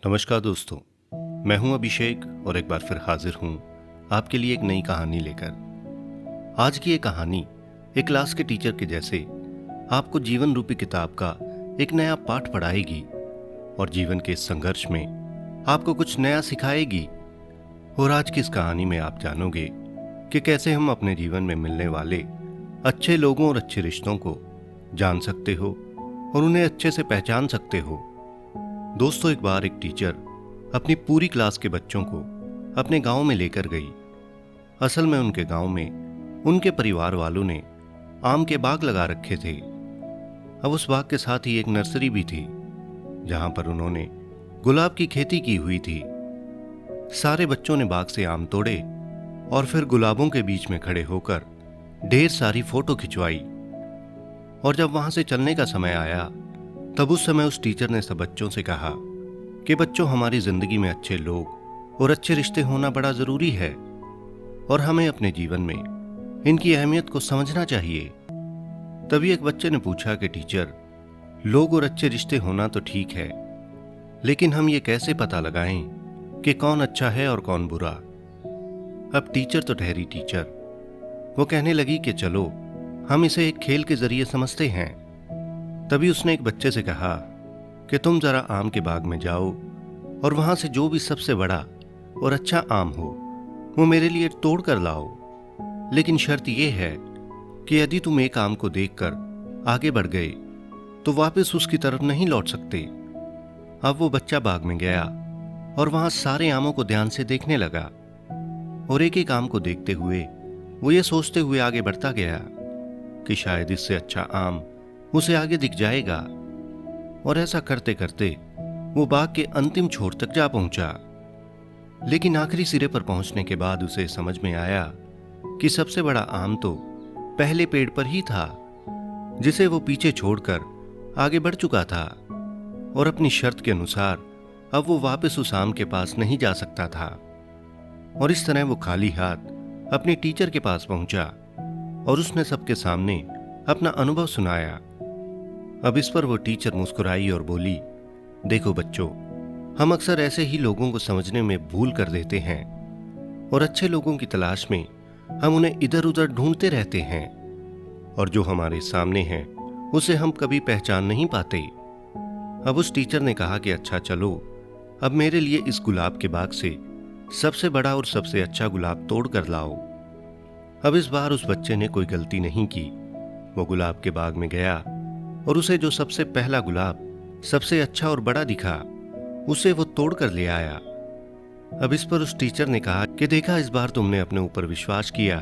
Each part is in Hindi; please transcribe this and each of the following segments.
नमस्कार दोस्तों, मैं हूं अभिषेक और एक बार फिर हाजिर हूं आपके लिए एक नई कहानी लेकर। आज की ये कहानी एक क्लास के टीचर के जैसे आपको जीवन रूपी किताब का एक नया पाठ पढ़ाएगी और जीवन के इस संघर्ष में आपको कुछ नया सिखाएगी। और आज की इस कहानी में आप जानोगे कि कैसे हम अपने जीवन में मिलने वाले अच्छे लोगों और अच्छे रिश्तों को जान सकते हो और उन्हें अच्छे से पहचान सकते हो। दोस्तों, एक बार एक टीचर अपनी पूरी क्लास के बच्चों को अपने गांव में लेकर गई। असल में उनके गांव में उनके परिवार वालों ने आम के बाग लगा रखे थे। अब उस बाग के साथ ही एक नर्सरी भी थी जहां पर उन्होंने गुलाब की खेती की हुई थी। सारे बच्चों ने बाग से आम तोड़े और फिर गुलाबों के बीच में खड़े होकर ढेर सारी फोटो खिंचवाई। और जब वहां से चलने का समय आया तब उस समय उस टीचर ने सब बच्चों से कहा कि बच्चों, हमारी जिंदगी में अच्छे लोग और अच्छे रिश्ते होना बड़ा जरूरी है और हमें अपने जीवन में इनकी अहमियत को समझना चाहिए। तभी एक बच्चे ने पूछा कि टीचर, लोग और अच्छे रिश्ते होना तो ठीक है, लेकिन हम ये कैसे पता लगाएं कि कौन अच्छा है और कौन बुरा। अब टीचर तो ठहरी टीचर, वो कहने लगी कि चलो हम इसे एक खेल के जरिए समझते हैं। तभी उसने एक बच्चे से कहा कि तुम जरा आम के बाग में जाओ और वहां से जो भी सबसे बड़ा और अच्छा आम हो वो मेरे लिए तोड़ कर लाओ, लेकिन शर्त यह है कि यदि तुम एक आम को देखकर आगे बढ़ गए तो वापस उसकी तरफ नहीं लौट सकते। अब वो बच्चा बाग में गया और वहां सारे आमों को ध्यान से देखने लगा और एक एक आम को देखते हुए वो ये सोचते हुए आगे बढ़ता गया कि शायद इससे अच्छा आम उसे आगे दिख जाएगा। और ऐसा करते करते वो बाग के अंतिम छोर तक जा पहुंचा। लेकिन आखिरी सिरे पर पहुंचने के बाद उसे समझ में आया कि सबसे बड़ा आम तो पहले पेड़ पर ही था, जिसे वो पीछे छोड़कर आगे बढ़ चुका था और अपनी शर्त के अनुसार अब वो वापस उस आम के पास नहीं जा सकता था। और इस तरह वो खाली हाथ अपने टीचर के पास पहुंचा और उसने सबके सामने अपना अनुभव सुनाया। अब इस पर वो टीचर मुस्कुराई और बोली, देखो बच्चों, हम अक्सर ऐसे ही लोगों को समझने में भूल कर देते हैं और अच्छे लोगों की तलाश में हम उन्हें इधर उधर ढूंढते रहते हैं और जो हमारे सामने है उसे हम कभी पहचान नहीं पाते। अब उस टीचर ने कहा कि अच्छा चलो, अब मेरे लिए इस गुलाब के बाग से सबसे बड़ा और सबसे अच्छा गुलाब तोड़ कर लाओ। अब इस बार उस बच्चे ने कोई गलती नहीं की। वो गुलाब के बाग में गया और उसे जो सबसे पहला गुलाब सबसे अच्छा और बड़ा दिखा उसे वो तोड़ कर ले आया। अब इस पर उस टीचर ने कहा कि देखा, इस बार तुमने अपने ऊपर विश्वास किया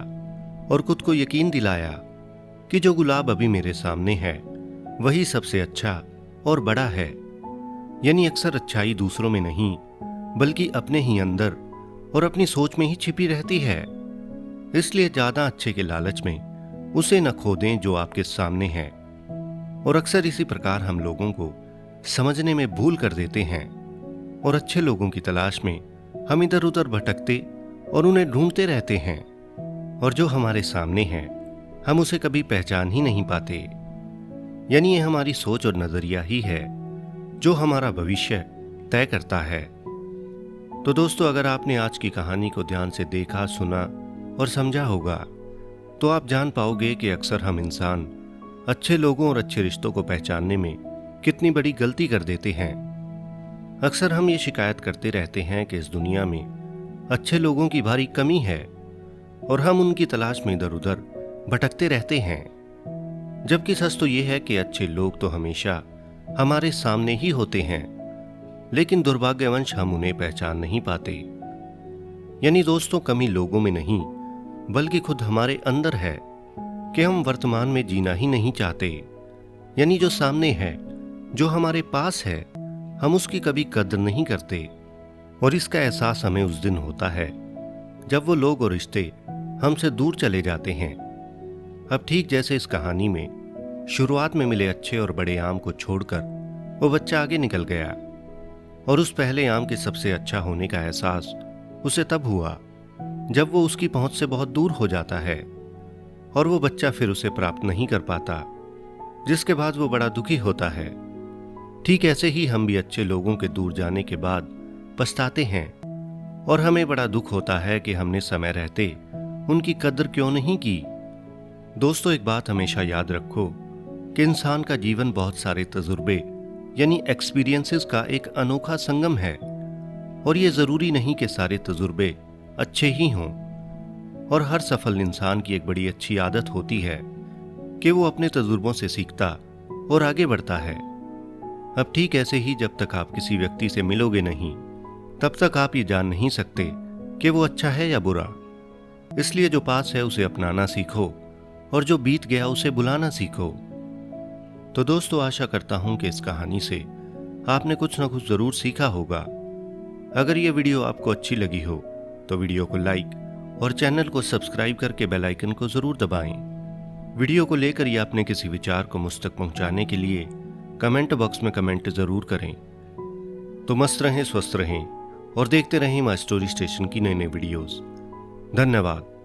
और खुद को यकीन दिलाया कि जो गुलाब अभी मेरे सामने है वही सबसे अच्छा और बड़ा है। यानी अक्सर अच्छाई दूसरों में नहीं बल्कि अपने ही अंदर और अपनी सोच में ही छिपी रहती है। इसलिए ज्यादा अच्छे के लालच में उसे न खो दें जो आपके सामने है। और अक्सर इसी प्रकार हम लोगों को समझने में भूल कर देते हैं और अच्छे लोगों की तलाश में हम इधर उधर भटकते और उन्हें ढूंढते रहते हैं और जो हमारे सामने है हम उसे कभी पहचान ही नहीं पाते। यानी ये हमारी सोच और नजरिया ही है जो हमारा भविष्य तय करता है। तो दोस्तों, अगर आपने आज की कहानी को ध्यान से देखा, सुना और समझा होगा तो आप जान पाओगे कि अक्सर हम इंसान अच्छे लोगों और अच्छे रिश्तों को पहचानने में कितनी बड़ी गलती कर देते हैं। अक्सर हम ये शिकायत करते रहते हैं कि इस दुनिया में अच्छे लोगों की भारी कमी है और हम उनकी तलाश में इधर उधर भटकते रहते हैं, जबकि सच तो ये है कि अच्छे लोग तो हमेशा हमारे सामने ही होते हैं, लेकिन दुर्भाग्यवश हम उन्हें पहचान नहीं पाते। यानी दोस्तों, कमी लोगों में नहीं बल्कि खुद हमारे अंदर है कि हम वर्तमान में जीना ही नहीं चाहते। यानी जो सामने है, जो हमारे पास है, हम उसकी कभी कदर नहीं करते और इसका एहसास हमें उस दिन होता है जब वो लोग और रिश्ते हमसे दूर चले जाते हैं। अब ठीक जैसे इस कहानी में शुरुआत में मिले अच्छे और बड़े आम को छोड़कर वो बच्चा आगे निकल गया और उस पहले आम के सबसे अच्छा होने का एहसास उसे तब हुआ जब वो उसकी पहुंच से बहुत दूर हो जाता है और वो बच्चा फिर उसे प्राप्त नहीं कर पाता, जिसके बाद वो बड़ा दुखी होता है। ठीक ऐसे ही हम भी अच्छे लोगों के दूर जाने के बाद पछताते हैं और हमें बड़ा दुख होता है कि हमने समय रहते उनकी कद्र क्यों नहीं की। दोस्तों, एक बात हमेशा याद रखो कि इंसान का जीवन बहुत सारे तजुर्बे यानी एक्सपीरियंसेस का एक अनोखा संगम है और ये जरूरी नहीं कि सारे तजुर्बे अच्छे ही हों। और हर सफल इंसान की एक बड़ी अच्छी आदत होती है कि वो अपने तजुर्बों से सीखता और आगे बढ़ता है। अब ठीक ऐसे ही जब तक आप किसी व्यक्ति से मिलोगे नहीं तब तक आप ये जान नहीं सकते कि वो अच्छा है या बुरा। इसलिए जो पास है उसे अपनाना सीखो और जो बीत गया उसे बुलाना सीखो। तो दोस्तों, आशा करता हूं कि इस कहानी से आपने कुछ ना कुछ जरूर सीखा होगा। अगर ये वीडियो आपको अच्छी लगी हो तो वीडियो को लाइक और चैनल को सब्सक्राइब करके बेल आइकन को जरूर दबाएं। वीडियो को लेकर या अपने किसी विचार को मुझ तक पहुंचाने के लिए कमेंट बॉक्स में कमेंट जरूर करें। तो मस्त रहें, स्वस्थ रहें और देखते रहें माय स्टोरी स्टेशन की नई नई वीडियोस। धन्यवाद।